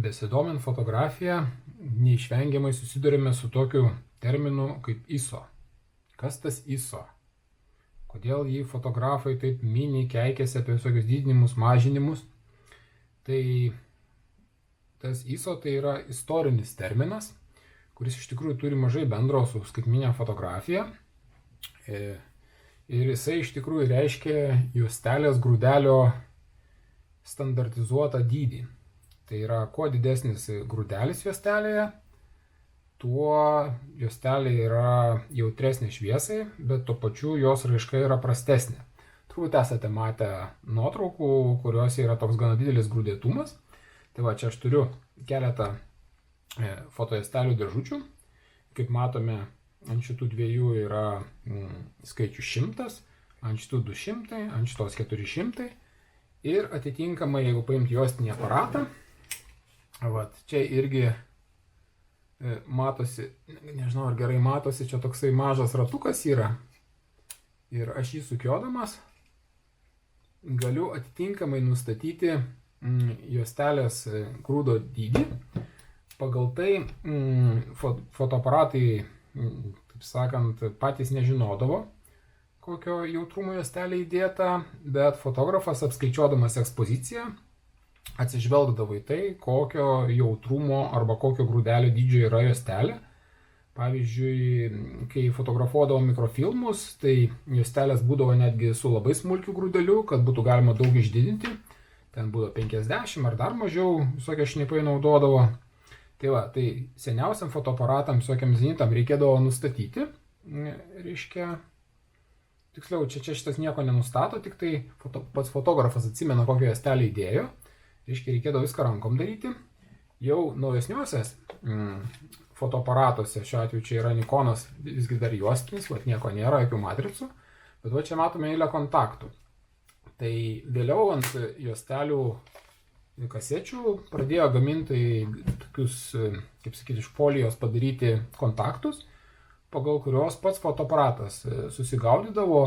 Besidomint fotografiją, neišvengiamai susidurime su tokiu terminu kaip ISO. Kas tas ISO? Kodėl jį fotografai taip mini, keikiasi apie visokius didinimus, mažinimus? Tai tas ISO tai yra istorinis terminas, kuris iš tikrųjų turi mažai bendro su skaitmeninė fotografija. Ir jisai iš tikrųjų reiškia juostelės grūdelio standartizuotą dydį. Tai yra, kuo didesnis grūdelis juostelėje, tuo juostelė yra jautresnė šviesai, bet tuo pačiu jos raiška yra prastesnė. Turbūt esate matę nuotraukų, kuriuose yra toks gana didelis grūdėtumas. Tai va, čia aš turiu keletą fotojuostelių dėžučių. Kaip matome, ant šitų dviejų yra skaičius 100, ant šitų 200, ant šitos 400. Ir atitinkamai, jeigu paimti juostinį aparatą, vat, čia irgi matosi, nežinau ar gerai matosi, čia toksai mažas ratukas yra. Ir aš jį sukiodamas galiu atitinkamai nustatyti juostelės grūdo dydį. Pagal tai fotoaparatai, taip sakant, patys nežinodavo, kokio jautrumo juostelė įdėta, bet fotografas apskaičiuodamas ekspoziciją atsižvelgdavo į tai, kokio jautrumo arba kokio grūdelio dydžio yra juostelė. Pavyzdžiui, kai fotografuodavo mikrofilmus, tai juostelės būdavo netgi su labai smulkiu grūdeliu, kad būtų galima daug išdidinti. Ten būdavo 50 ar dar mažiau, visokie šnipai naudodavo. Tai va, tai seniausiam fotoaparatam, visokiam zenitam reikėdavo nustatyti, reiškia, tiksliau, čia šitas nieko nenustato, tik tai pats fotografas atsimena, kokią juostelę įdėjo. Reiškia, reikėdavo viską rankom daryti. Jau naujesniuosios fotoaparatuose, šiuo atveju čia yra Nikonas, visgi dar juostinis, vat nieko nėra, jokių matricų, bet va čia matome eilę kontaktų. Tai vėliau ant juostelių kasečių pradėjo gaminti tokius, kaip sakyti, iš folijos padaryti kontaktus, pagal kurios pats fotoaparatas susigaudydavo,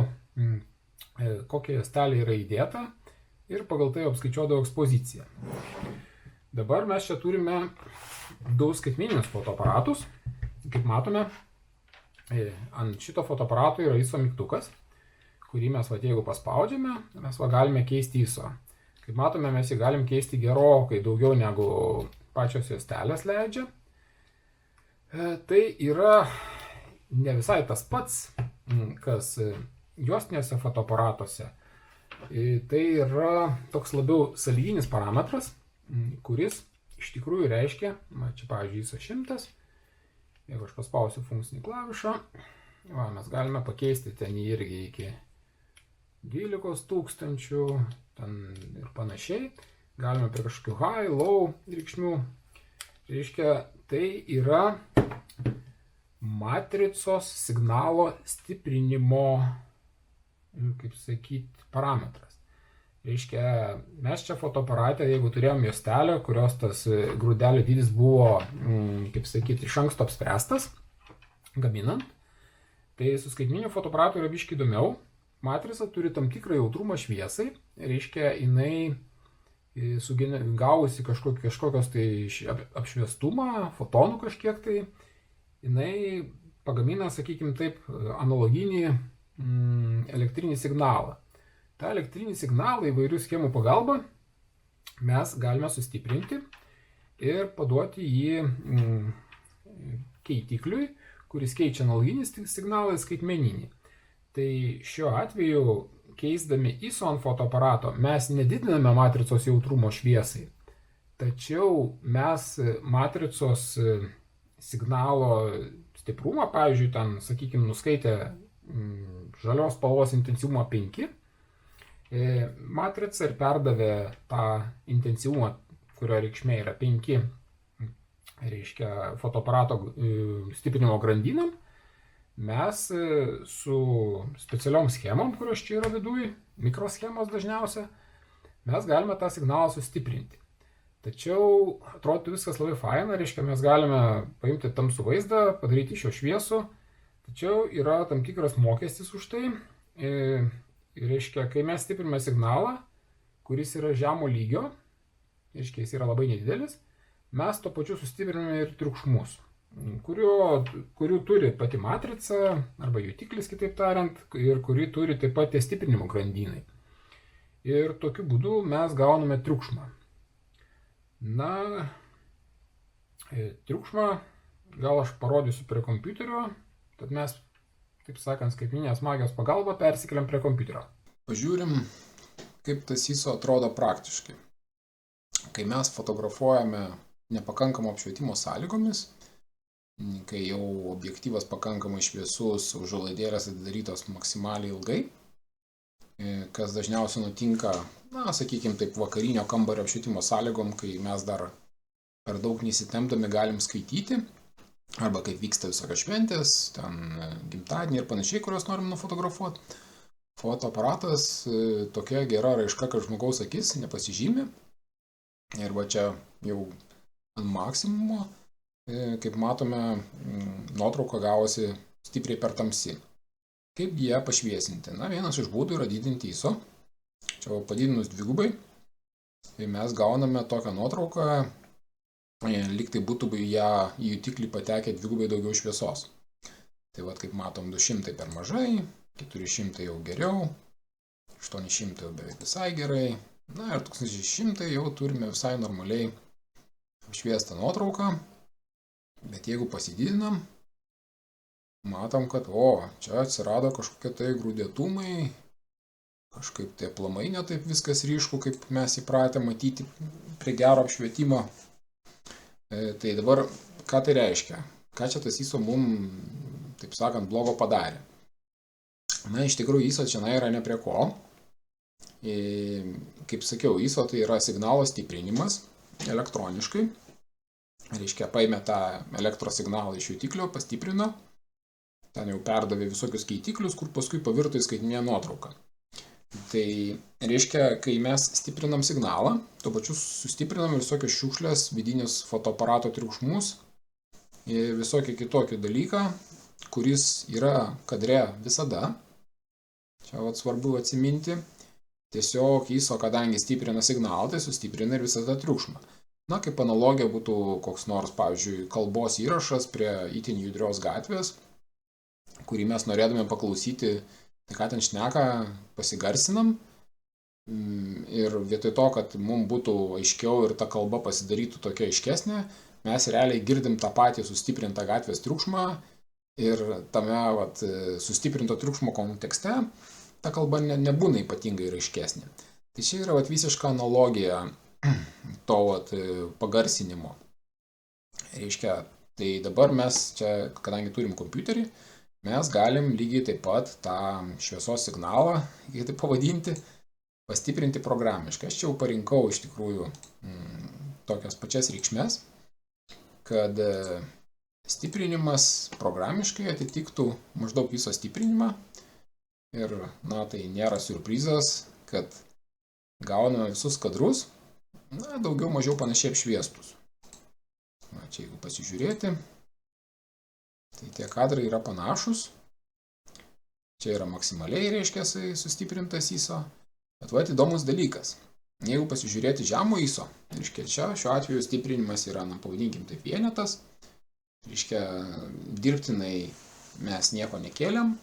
kokia juostelė yra įdėta ir pagal tai apskaičiuodavo ekspoziciją. Dabar mes čia turime du skaitmeninius fotoaparatus. Kaip matome, ant šito fotoaparato yra ISO mygtukas, kurį mes, jeigu paspaudžiame, mes galime keisti ISO. Kaip matome, mes jį galim keisti gerokai daugiau negu pačios juostelės leidžia. Tai yra ne visai tas pats, kas juostiniuose fotoaparatuose. Tai yra toks labiau sąlyginis parametras, kuris iš tikrųjų reiškia, čia pavyzdžiui ISO 100, jeigu aš paspausiu funkcinį klavišą, mes galime pakeisti ten irgi iki 12 000 ten ir panašiai, galime prie kažkokių high, low reikšmių, reiškia, tai yra matricos signalo stiprinimo, kaip sakyti, parametras. Reiškia, mes čia fotoaparate, jeigu turėjom juostelę, kurios tas grūdelio dydis buvo, kaip sakyti, iš anksto apspręstas, gaminant, tai su skaitmeniniu fotoaparatu yra biškį įdomiau. Matrica turi tam tikrą jautrumą šviesai, reiškia, jinai gavusi kažkokios tai apšviestumą, fotonų kažkiek tai, jinai pagamina, sakykime taip, analoginį elektrinį signalą. Ta elektrinį signalą įvairių schemų pagalba mes galime sustiprinti ir paduoti jį keitikliui, kuris keičia analoginį signalą į skaitmeninį. Tai šiuo atveju, keisdami ISO ant fotoaparato, mes nedidiname matricos jautrumo šviesai, tačiau mes matricos signalo stiprumą, pavyzdžiui, ten, sakykime, nuskaitę žalios spalvos intensyvumą 5, matrica ir perdavė tą intensyvumą, kurio reikšmė yra 5, reiškia, fotoaparato stiprinimo grandinam, mes su specialiom schemom, kurios čia yra viduj, mikroschemos dažniausia, mes galime tą signalą sustiprinti. Tačiau atrodo viskas labai faina, reiškia, mes galime paimti tamsų vaizdą, padaryti iš jo šviesų, tačiau yra tam tikras mokestis už tai. Reiškia, kai mes stipriname signalą, kuris yra žemo lygio, reiškia, jis yra labai nedidelis, mes to pačiu sustipriname ir triukšmus, kurių turi pati matrica, arba jutiklis, kitaip tariant, ir kurį turi taip pat tie stiprinimo grandynai. Ir tokiu būdu mes gauname triukšmą. Na, triukšmą gal aš parodysiu prie kompiuterio, tad mes, taip sakant, skaitmeninės magijos pagalba persikeliam prie kompiuterio. Pažiūrim, kaip tas ISO atrodo praktiškai. Kai mes fotografuojame nepakankamo apšvietimo sąlygomis, kai jau objektyvas pakankamai šviesus, užuolaidėlės atidarytos maksimaliai ilgai, kas dažniausiai nutinka, sakykime taip, vakarinio kambario apšvietimo sąlygom, kai mes dar per daug nesitempdami galim skaityti, arba kaip vyksta visokios šventės, ten gimtadieniai ir panašiai, kuriuos norim nufotografuoti. Fotoaparatas tokia gera raiška, kad žmogaus akis nepasižymi. Ir va čia jau ant maksimumo, kaip matome, nuotrauka gavosi stipriai per tamsi. Kaip ją pašviesinti? Vienas iš būdų yra didinti ISO. Čia padidinus dvigubai, mes gauname tokią nuotrauką, lyg tai būtų ją į jutiklį patekę dvigubai daugiau šviesos. Tai va, kaip matom, 200 per mažai, 400 jau geriau, 800 jau beveik visai gerai, ir 1600 jau turime visai normaliai apšviestą nuotrauką, bet jeigu pasididinam, matom, kad čia atsirado kažkokie tai grūdėtumai, kažkaip tai aplamai ne taip viskas ryšku, kaip mes įpratę matyti prie gero apšvietimo. Tai dabar, ką tai reiškia? Ką čia tas ISO mum, taip sakant, blogo padarė? Iš tikrųjų, ISO čia yra ne prie ko. Kaip sakiau, ISO tai yra signalo stiprinimas elektroniškai. Reiškia, paėmė tą elektros signalą iš jutiklio, pastiprino. Ten jau perdavė visokius skaitiklius, kur paskui pavirto į skaitinę nuotrauką. Tai reiškia, kai mes stiprinam signalą, tuo pačiu sustiprinam visokios šiukšlės, vidinius fotoaparato triukšmus ir visokį kitokį dalyką, kuris yra kadre visada. Čia svarbu atsiminti. Tiesiog ISO, kadangi stiprina signalą, tai sustiprina ir visada triukšmą. Kaip analogija būtų koks nors, pavyzdžiui, kalbos įrašas prie itin judrios gatvės, kurį mes norėdami paklausyti, tai ką ten šneka, pasigarsinam. Ir vietoj to, kad mums būtų aiškiau ir ta kalba pasidarytų tokia aiškesnė, mes realiai girdim tą patį sustiprintą gatvės triukšmą ir tame sustiprinto triukšmo kontekste ta kalba nebūna ypatingai aiškesnė. Tai čia yra visiška analogija to pagarsinimo. Reiškia, tai dabar mes čia, kadangi turim kompiuterį, mes galim lygiai taip pat tą šviesos signalą, kaip tai pavadinti, pastiprinti programiškai. Aš čia jau parinkau iš tikrųjų tokias pačias reikšmes, kad stiprinimas programiškai atitiktų maždaug viso stiprinimą. Ir, tai nėra siurprizas, kad gauname visus kadrus, daugiau mažiau panašiai apšviestus. Čia jeigu pasižiūrėti, tai tie kadrai yra panašus. Čia yra maksimaliai, reiškia, sustiprintas ISO. Bet įdomus dalykas. Jeigu pasižiūrėti žemo ISO, reiškia, čia šiuo atveju stiprinimas yra, pavadinkim taip, vienetas. Reiškia, dirbtinai mes nieko nekėlėm,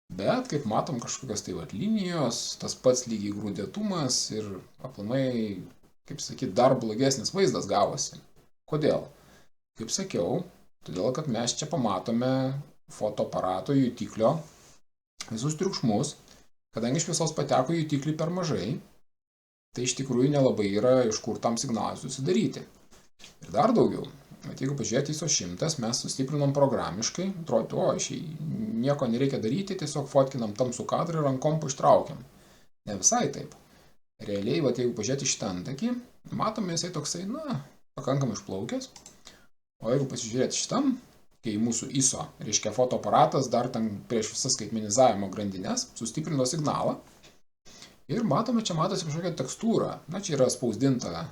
bet, kaip matom, kažkokios tai linijos, tas pats lygiai grūdėtumas ir aplamai, kaip sakyti, dar blogesnis vaizdas gavosi. Kodėl? Kaip sakiau, todėl, kad mes čia pamatome fotoaparato jutiklio visus triukšmus, kadangi šviesos pateko jutiklį per mažai, tai iš tikrųjų nelabai yra iš kur tam signalui susidaryti. Ir dar daugiau, jeigu pažiūrėti ISO 100, mes sustiprinom programiškai, atrodo, nieko nereikia daryti, tiesiog fotkinam tamsų kadrą ir ant kompo ištraukiam. Ne visai taip. Realiai, jeigu pažiūrėti šitą antakį, matome jisai toksai, pakankamai išplaukęs. O jeigu pasižiūrėti šitam, kai mūsų ISO, reiškia fotoaparatas, dar ten prieš visas skaitmenizavimo grandinės, sustiprino signalą. Ir matome, čia matosi kažkokia tekstūra. Čia yra spausdinta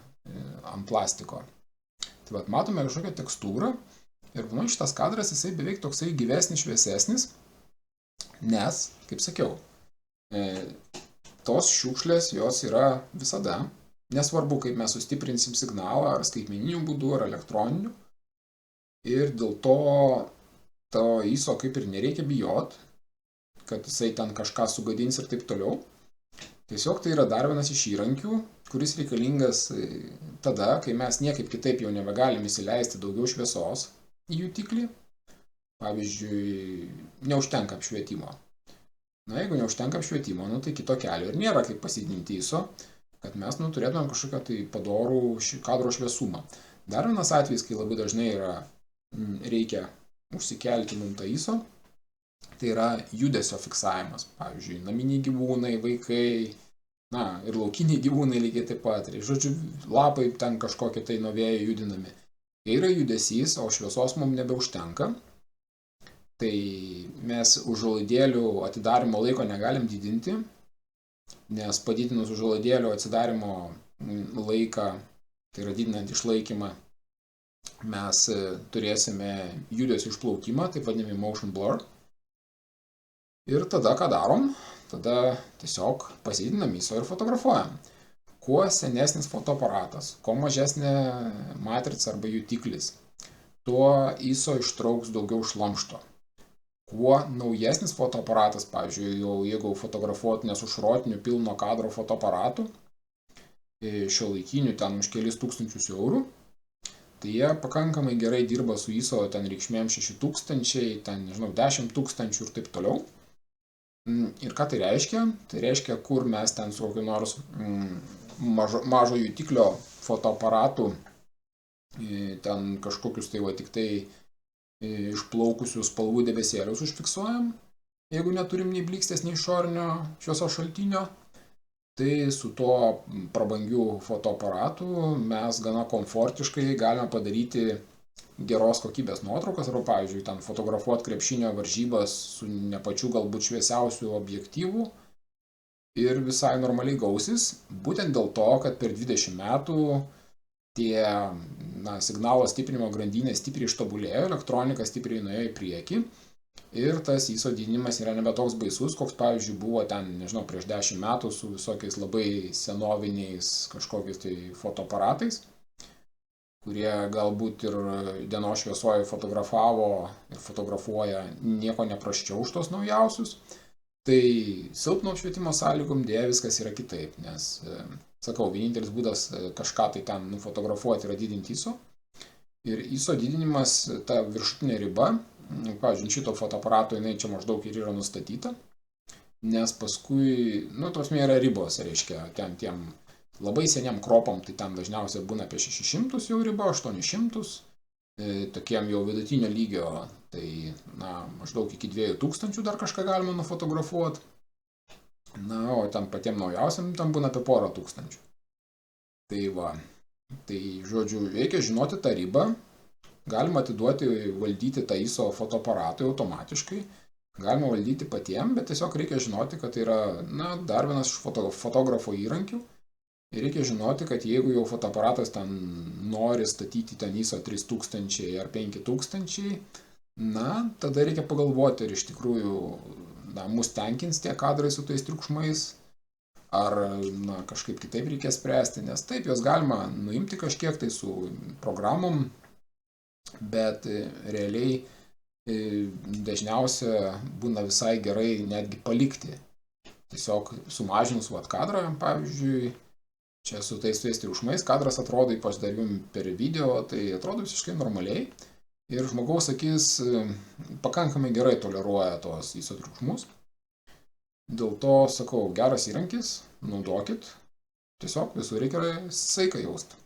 ant plastiko. Tai matome kažkokią tekstūrą ir šitas kadras jisai beveik toksai gyvesnis, šviesesnis, nes, kaip sakiau, tos šiukšlės jos yra visada Nesvarbu, kaip mes sustiprinsim signalą, ar skaitmeniniu būdu, ar elektroniniu. Ir dėl to ISO kaip ir nereikia bijot, kad jisai ten kažką sugadins ir taip toliau. Tiesiog tai yra dar vienas iš įrankių, kuris reikalingas tada, kai mes niekaip kitaip jau nebegalim įsileisti daugiau šviesos į jutiklį. Pavyzdžiui, neužtenka apšvietimo. Na, jeigu neužtenka apšvietimo, tai kito kelio ir nėra kaip pasidinti ISO, kad mes turėtumėm kažkokią tai padorų kadro šviesumą. Dar vienas atvejis, kai labai dažnai reikia užsikelti mum tą ISO, tai yra judesio fiksavimas. Pavyzdžiui, naminiai gyvūnai, vaikai, ir laukiniai gyvūnai lygiai taip pat. Žodžiu, lapai ten kažkokie tai nuo vėjo judinami. Kai yra judesys, o šviesos mums nebeužtenka, tai mes užuolaidėlių atidarimo laiko negalim didinti, nes padidinus užuolaidėlių atsidarimo laiką, tai yra didinant išlaikymą, mes turėsime judesio išplaukimą, taip vadinami motion blur. Ir tada ką darom? Tada tiesiog pasidinam ISO ir fotografuojam. Kuo senesnis fotoaparatas, kuo mažesnė matrica arba jutiklis, tuo ISO ištrauks daugiau šlamšto. Kuo naujesnis fotoaparatas, pavyzdžiui, jeigu fotografuotumė su šrotiniu pilno kadro fotoaparatu, šiuolaikiniu ten už kelis tūkstančius eurų, tai jie pakankamai gerai dirba su ISO ten reikšmėm 6000, ten, 10 000 ir taip toliau. Ir ką tai reiškia? Tai reiškia, kur mes ten su kokiu nors mažo jutiklio fotoaparatu ten kažkokius tai tik tai išplaukusius spalvų debesėlius užfiksuojam, jeigu neturim nei blykstės, nei išorinio šviesos šaltinio, tai su tuo prabangiu fotoaparatu mes gana komfortiškai galime padaryti geros kokybės nuotraukas, arba, pavyzdžiui, ten fotografuoti krepšinio varžybas su ne pačiu galbūt šviesiausiu objektyvu ir visai normaliai gausis, būtent dėl to, kad per 20 metų tie signalo stiprinimo grandinės stipriai ištobulėjo, elektronika stipriai nuėjo į priekį ir tas ISO didinimas yra nebe toks baisus, koks, pavyzdžiui, buvo ten, prieš 10 metų su visokiais labai senoviniais kažkokiais tai fotoaparatais, kurie galbūt ir dienos šviesoje fotografavo ir fotografuoja nieko neprasčiau už tos naujausius. Tai silpno apšvietimo sąlygom dėja viskas yra kitaip, nes, sakau, vienintelis būdas kažką tai ten nufotografuoti yra didinti ISO. Ir ISO didinimas, ta viršutinė riba, pavyzdžiui, šito fotoaparato jinai čia maždaug ir yra nustatyta, nes paskui, tosme yra ribos, reiškia, tiem labai seniam kropam, tai ten dažniausiai būna apie 600 jau riba, 800, tokiem jau vidutinio lygio, tai maždaug iki 2000 dar kažką galima nufotografuoti. O ten patiem naujausiam ten būna apie porą tūkstančių. Tai va, tai žodžiu, reikia žinoti tą ribą, galima atiduoti, valdyti tą ISO fotoaparatui automatiškai, galima valdyti patiem, bet tiesiog reikia žinoti, kad tai yra, dar vienas iš fotografo įrankių. Ir reikia žinoti, kad jeigu jau fotoaparatas ten nori statyti ten ISO 3000 ar 5000, tada reikia pagalvoti, ar iš tikrųjų mus tenkins tie kadrai su tais triukšmais, ar kažkaip kitaip reikia spręsti, nes taip, jos galima nuimti kažkiek tai su programom, bet realiai dažniausia būna visai gerai netgi palikti. Tiesiog sumažinus kadrą, pavyzdžiui, čia su tais triukšmais kadras atrodo, ypač dar jum per video, tai atrodo visiškai normaliai. Ir žmogaus akis pakankamai gerai toleruoja tos ISO triukšmus. Dėl to, sakau, geras įrankis, naudokit. Tiesiog visur reikia saiką jausti.